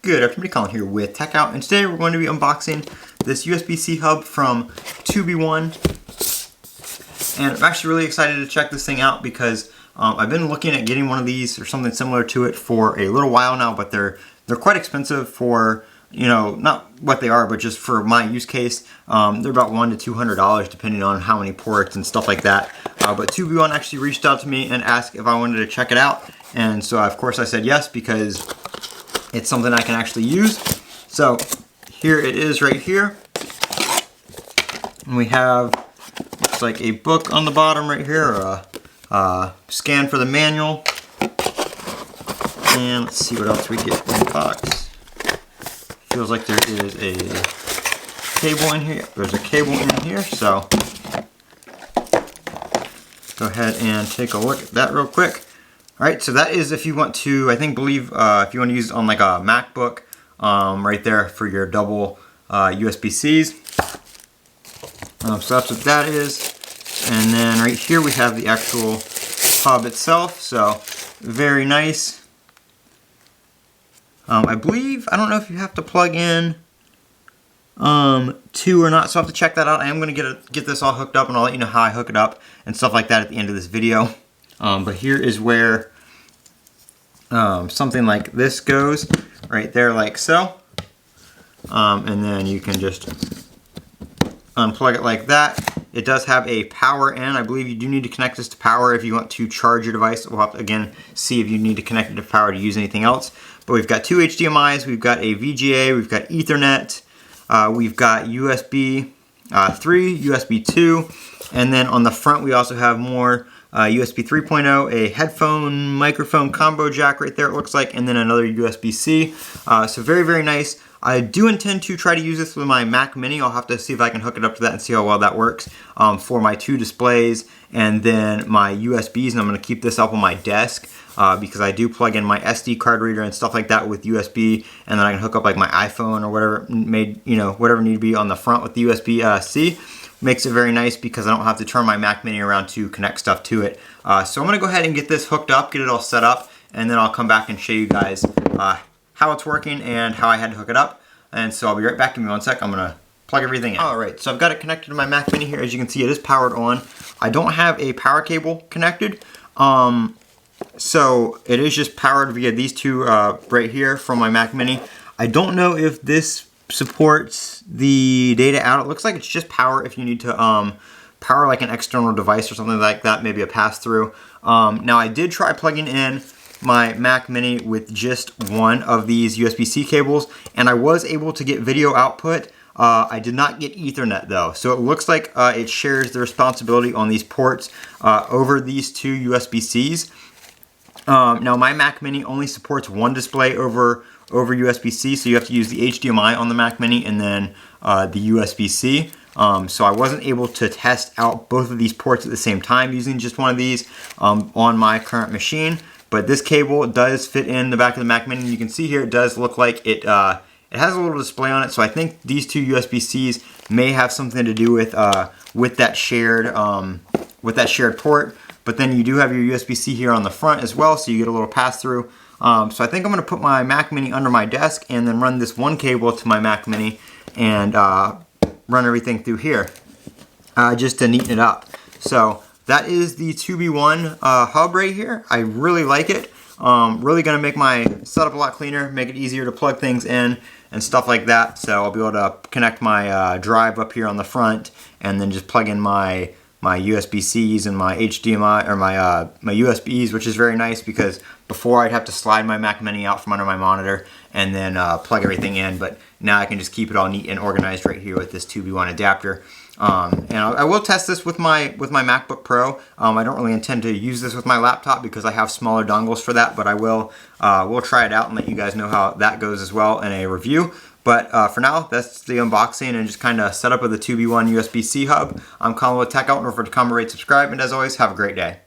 Good afternoon, Colin here with Techout, and today we're going to be unboxing this USB-C hub from Tobenone. And I'm actually really excited to check this thing out because I've been looking at getting one of these or something similar to it for a little while now, but they're quite expensive for, you know, not what they are, but just for my use case. They're about $100 to $200 depending on how many ports and stuff like that. But Tobenone actually reached out to me and asked if I wanted to check it out, and so of course I said yes because it's something I can actually use. So here it is right here. And we have, looks like a book on the bottom right here, or a scan for the manual. And let's see what else we get in the box. Feels like there is a cable in here. There's a cable in here, so go ahead and take a look at that real quick. Alright, so that is if you want to, if you want to use it on like a MacBook, right there for your double USB-Cs. So that's what that is. And then right here we have the actual hub itself, so very nice. I don't know if you have to plug in two or not, so I have to check that out. I am going to get this all hooked up, and I'll let you know how I hook it up and stuff like that at the end of this video. But here is where something like this goes, right there like so. And then you can just unplug it like that. It does have a power in. I believe you do need to connect this to power if you want to charge your device. We'll have to, again, see if you need to connect it to power to use anything else. But we've got two HDMIs, we've got a VGA, we've got Ethernet, we've got USB 3, USB 2, and then on the front we also have more USB 3.0, a headphone microphone combo jack right there it looks like, and then another USB-C. So very, very nice. I do intend to try to use this with my Mac Mini. I'll have to see if I can hook it up to that and see how well that works for my two displays and then my USBs, and I'm going to keep this up on my desk because I do plug in my SD card reader and stuff like that with USB, and then I can hook up like my iPhone or whatever whatever need to be on the front with the USB-C. Makes it very nice because I don't have to turn my Mac Mini around to connect stuff to it. So I'm going to go ahead and get this hooked up, get it all set up, and then I'll come back and show you guys how it's working and how I had to hook it up. And so I'll be right back. Give me one sec. I'm going to plug everything in. Alright, so I've got it connected to my Mac Mini here. As you can see, it is powered on. I don't have a power cable connected. So it is just powered via these two right here from my Mac Mini. I don't know if this supports the data out. It looks like it's just power if you need to power like an external device or something like that, maybe a pass-through. Now I did try plugging in my Mac Mini with just one of these USB-C cables, and I was able to get video output. I did not get Ethernet though, so it looks like it shares the responsibility on these ports over these two USB-Cs. Now my Mac Mini only supports one display over USB-C, so you have to use the HDMI on the Mac Mini and then the USB-C. So I wasn't able to test out both of these ports at the same time using just one of these on my current machine. But this cable does fit in the back of the Mac Mini. You can see here it does look like it has a little display on it. So I think these two USB-Cs may have something to do with that shared port. But then you do have your USB-C here on the front as well, so you get a little pass-through. So I think I'm going to put my Mac Mini under my desk and then run this one cable to my Mac Mini and run everything through here just to neaten it up. So that is the Tobenone hub right here. I really like it. Really going to make my setup a lot cleaner, make it easier to plug things in and stuff like that. So I'll be able to connect my drive up here on the front and then just plug in my USB-Cs and my HDMI or my USBs, which is very nice because before I'd have to slide my Mac Mini out from under my monitor and then plug everything in, but now I can just keep it all neat and organized right here with this Tobenone adapter. And I will test this with my MacBook Pro. I don't really intend to use this with my laptop because I have smaller dongles for that, but I will we'll try it out and let you guys know how that goes as well in a review. But for now, that's the unboxing and just kind of setup of the Tobenone USB-C hub. I'm Colin with Techout. Don't forget to comment, rate, subscribe, and as always, have a great day.